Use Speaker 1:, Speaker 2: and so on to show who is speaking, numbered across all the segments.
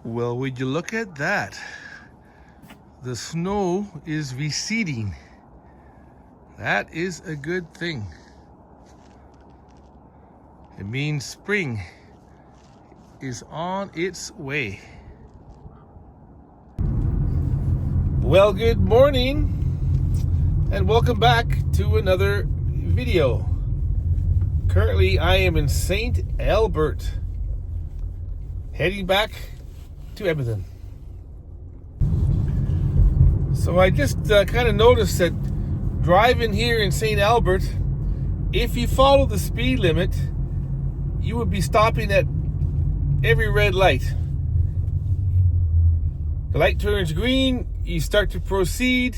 Speaker 1: Well, would you look at that? The snow is receding. That is a good thing. It means spring is on its way. Well, good morning and welcome back to another video. Currently, I am in St. Albert, heading back to Edmonton. So I just kind of noticed that driving here in St. Albert, if you follow the speed limit, you would be stopping at every red light. The light turns green, you start to proceed,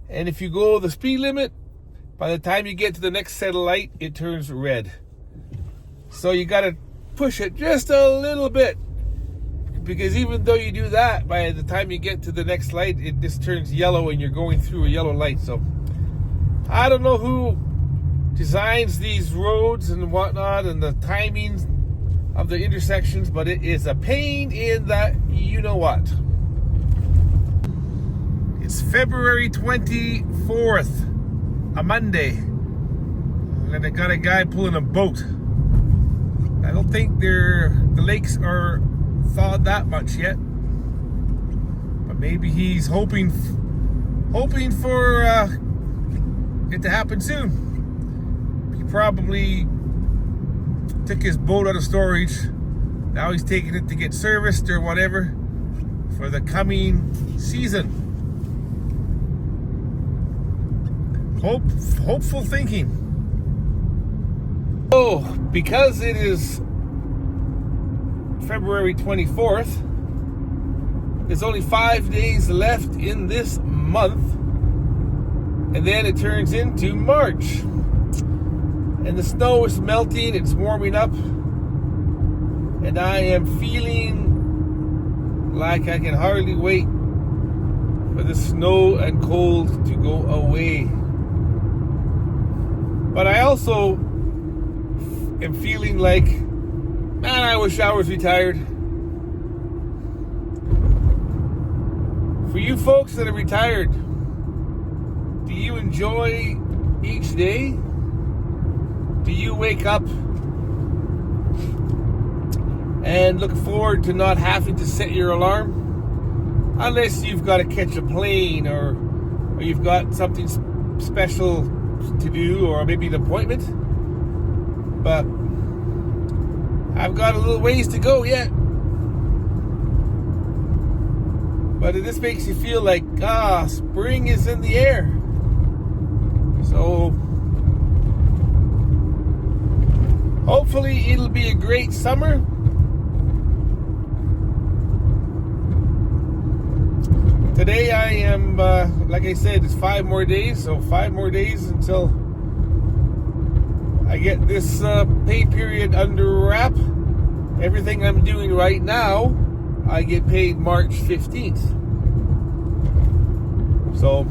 Speaker 1: and if you go the speed limit, by the time you get to the next set of light, it turns red. So you got to push it just a little bit, because even though you do that, by the time you get to the next light, it just turns yellow and you're going through a yellow light. So I don't know who designs these roads and whatnot and the timings of the intersections, but it is a pain in that you know what. It's February 24th, a Monday, and I got a guy pulling a boat. I don't think the lakes are thawed that much yet, but maybe he's hoping for it to happen soon. He probably took his boat out of storage. Now he's taking it to get serviced or whatever for the coming season. Hopeful thinking. Oh, because it is February 24th, there's only 5 days left in this month, and then it turns into March. And the snow is melting, it's warming up, and I am feeling like I can hardly wait for the snow and cold to go away. But I also am feeling like, man, I wish I was retired. For you folks that are retired, do you enjoy each day? Do you wake up and look forward to not having to set your alarm? Unless you've got to catch a plane or you've got something special to do, or maybe an appointment. But I've got a little ways to go yet. But this makes you feel like, spring is in the air. So hopefully it'll be a great summer. Today I am, like I said, it's 5 more days. So 5 more days until I get this pay period under wrap. Everything I'm doing right now, I get paid March 15th. So,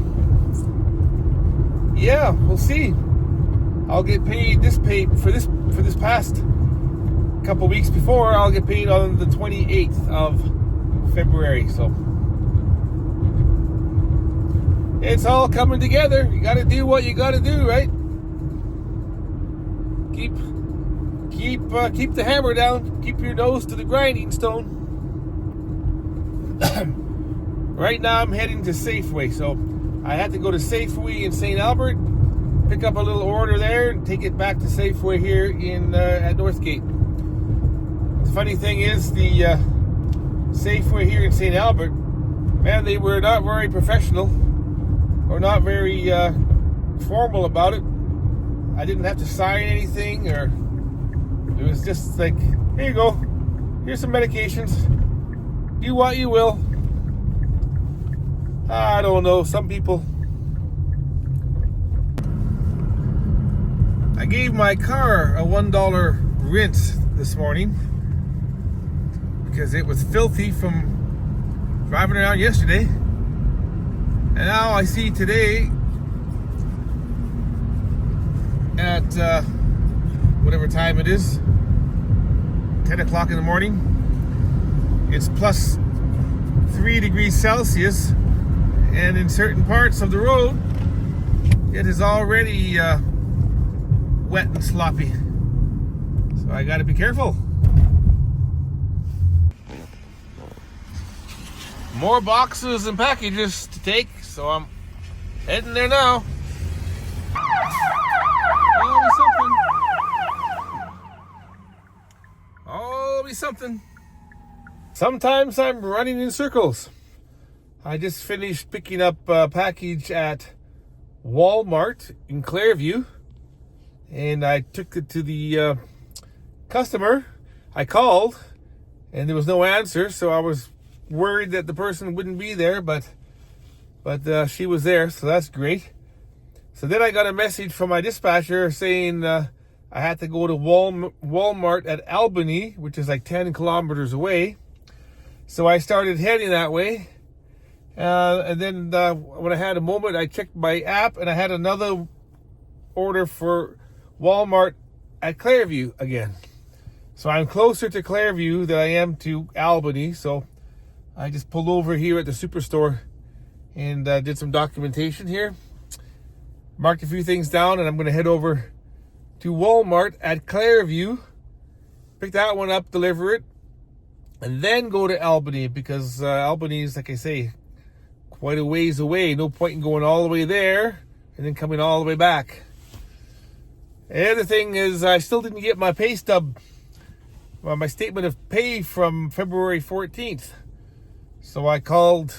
Speaker 1: yeah, we'll see. I'll get paid for this past couple weeks before. I'll get paid on the 28th of February. So it's all coming together. You got to do what you got to do, right? Keep the hammer down. Keep your nose to the grinding stone. Right now I'm heading to Safeway, so I had to go to Safeway in St. Albert, pick up a little order there, and take it back to Safeway here in at Northgate. The funny thing is, the Safeway here in St. Albert, man, they were not very professional or not very formal about it. I didn't have to sign anything, or it was just like, here you go, here's some medications, do what you will. I don't know, some people. I gave my car a $1 rinse this morning because it was filthy from driving around yesterday. And now I see today at whatever time it is, 10 o'clock in the morning, it's plus 3 degrees Celsius, and in certain parts of the road it is already wet and sloppy. So I got to be careful. More boxes and packages to take, so I'm heading there now. Always something. Sometimes I'm running in circles. I just finished picking up a package at Walmart in Clareview, and I took it to the customer. I called and there was no answer, so I was worried that the person wouldn't be there, but she was there, so that's great. So then I got a message from my dispatcher saying I had to go to Walmart at Albany, which is like 10 kilometers away. So I started heading that way. And then when I had a moment, I checked my app and I had another order for Walmart at Clareview again. So I'm closer to Clareview than I am to Albany. So I just pulled over here at the superstore and did some documentation here. Marked a few things down, and I'm going to head over to Walmart at Clareview, pick that one up, deliver it, and then go to Albany, because Albany is, like I say, quite a ways away. No point in going all the way there and then coming all the way back. The other thing is I still didn't get my pay stub, my statement of pay from February 14th. So I called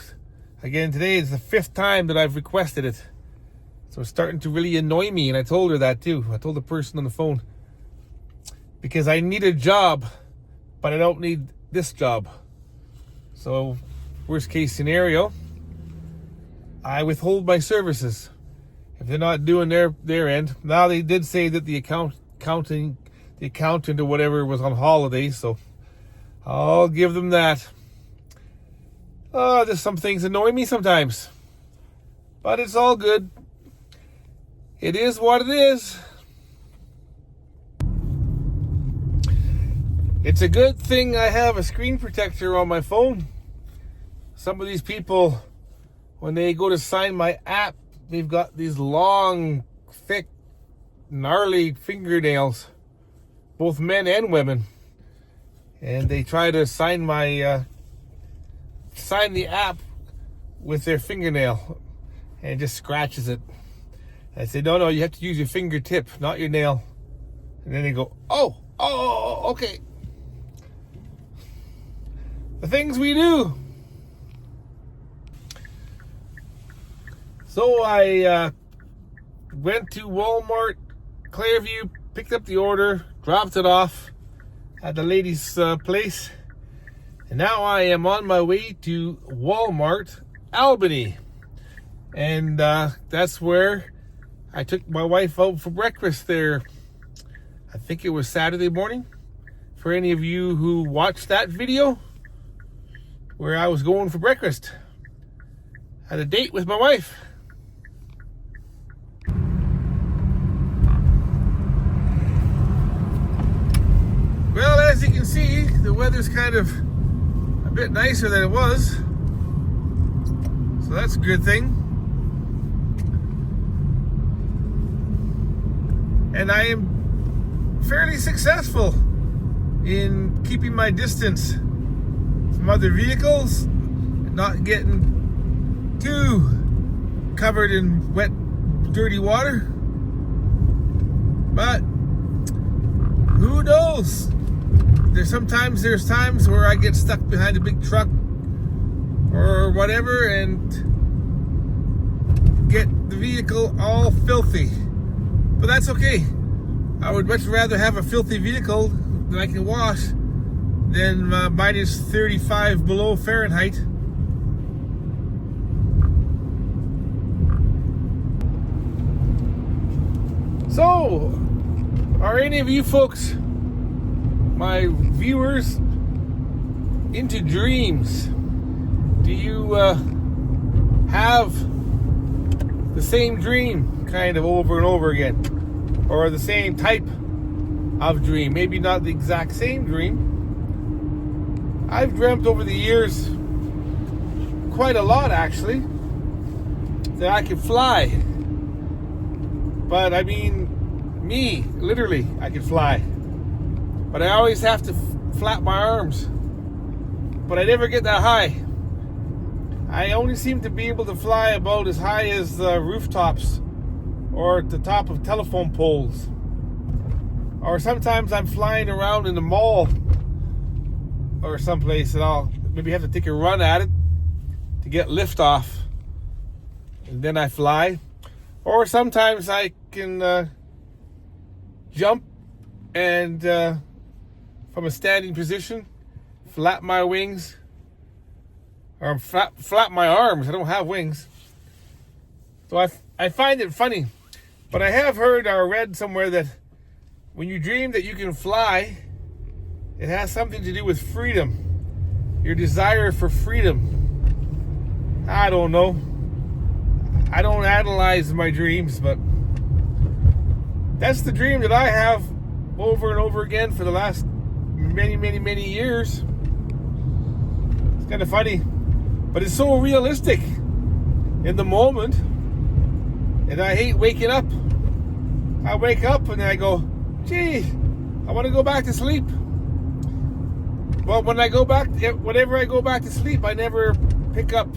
Speaker 1: again today. It's the 5th time that I've requested it. So it's starting to really annoy me, and I told her that too. I told the person on the phone, because I need a job, but I don't need this job. So worst case scenario, I withhold my services if they're not doing their end. Now they did say that the accountant or whatever was on holiday, so I'll give them that. Just some things annoy me sometimes, but it's all good. It is what it is. It's a good thing I have a screen protector on my phone. Some of these people, when they go to sign my app, they've got these long, thick, gnarly fingernails, both men and women. And they try to sign the app with their fingernail, and it just scratches it. I say, no, you have to use your fingertip, not your nail. And then they go, oh, okay. The things we do. So I went to Walmart, Clareview, picked up the order, dropped it off at the lady's place. And now I am on my way to Walmart, Albany. And that's where I took my wife out for breakfast there. I think it was Saturday morning. For any of you who watched that video where I was going for breakfast. Had a date with my wife. Well, as you can see, the weather's kind of a bit nicer than it was. So that's a good thing. And I am fairly successful in keeping my distance from other vehicles and not getting too covered in wet, dirty water. But who knows? There's times where I get stuck behind a big truck or whatever and get the vehicle all filthy. But that's okay. I would much rather have a filthy vehicle that I can wash than minus 35 below Fahrenheit. So, are any of you folks, my viewers, into dreams? Do you have the same dream kind of over and over again? Or the same type of dream? Maybe not the exact same dream. I've dreamt over the years, quite a lot actually, that I could fly. But I mean, me, literally, I could fly. But I always have to flap my arms. But I never get that high. I only seem to be able to fly about as high as rooftops or at the top of telephone poles. Or sometimes I'm flying around in the mall or someplace and I'll maybe have to take a run at it to get lift off. And then I fly. Or sometimes I can jump and from a standing position, flap my wings, or flap my arms. I don't have wings. So I find it funny. But I have heard or read somewhere that when you dream that you can fly, it has something to do with freedom. Your desire for freedom. I don't know. I don't analyze my dreams, but that's the dream that I have over and over again for the last many years. It's kind of funny, but it's so realistic in the moment, and I hate waking up. I wake up and I go, gee, I want to go back to sleep. But when I go back, whenever I go back to sleep, I never pick up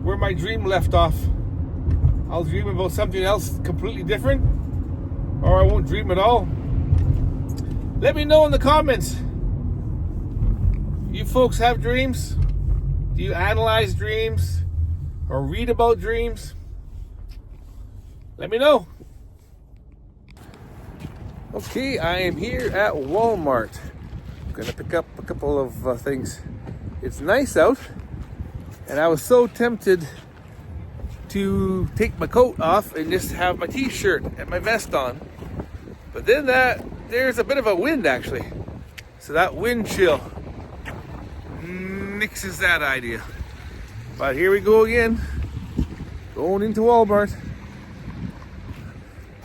Speaker 1: where my dream left off. I'll dream about something else completely different, or I won't dream at all. Let me know in the comments. You folks have dreams? Do you analyze dreams or read about dreams? Let me know. Okay, I am here at Walmart. I'm gonna pick up a couple of things. It's nice out, and I was so tempted to take my coat off and just have my t-shirt and my vest on. But then there's a bit of a wind actually. So that wind chill nixes that idea. But here we go again, going into Walmart.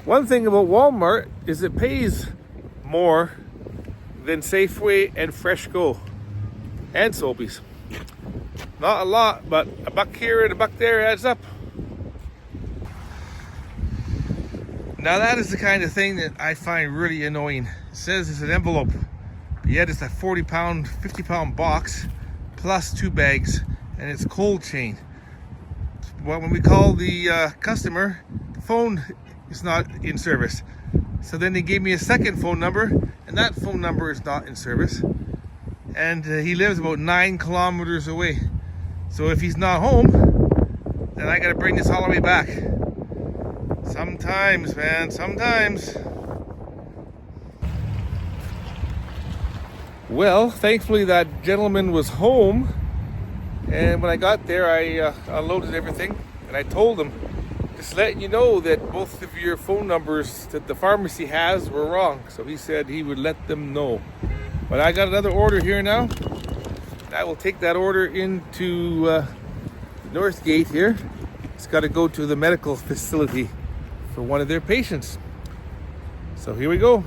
Speaker 1: One thing about Walmart is it pays more than Safeway and Fresh Go and Sobeys. Not a lot, but a buck here and a buck there adds up. Now that is the kind of thing that I find really annoying. It says it's an envelope, but yet it's a 40-pound, 50-pound box plus 2 bags, and it's cold chain. Well, when we call the customer, the phone is not in service. So then they gave me a second phone number, and that phone number is not in service. And he lives about 9 kilometers away. So if he's not home, then I gotta bring this all the way back. Sometimes, man, sometimes. Well, thankfully that gentleman was home, and when I got there I unloaded everything, and I told him, just letting you know that both of your phone numbers that the pharmacy has were wrong. So he said he would let them know. But I got another order here now. I will take that order into North Gate here. It's got to go to the medical facility for one of their patients. So here we go.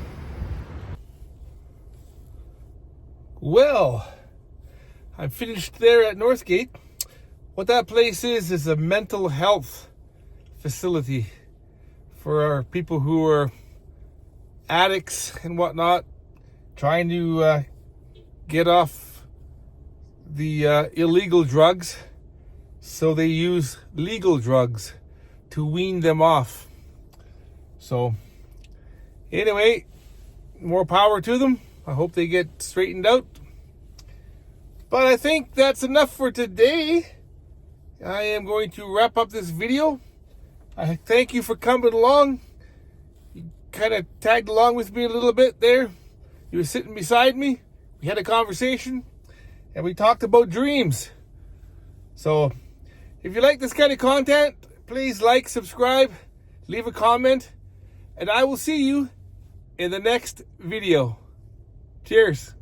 Speaker 1: Well, I'm finished there at Northgate. What that place is a mental health facility for our people who are addicts and whatnot, trying to get off the illegal drugs. So they use legal drugs to wean them off. So anyway, more power to them. I hope they get straightened out. But I think that's enough for today. I am going to wrap up this video. I thank you for coming along. You kind of tagged along with me a little bit there. You were sitting beside me. We had a conversation and we talked about dreams. So if you like this kind of content, please like, subscribe, leave a comment, and I will see you in the next video. Cheers.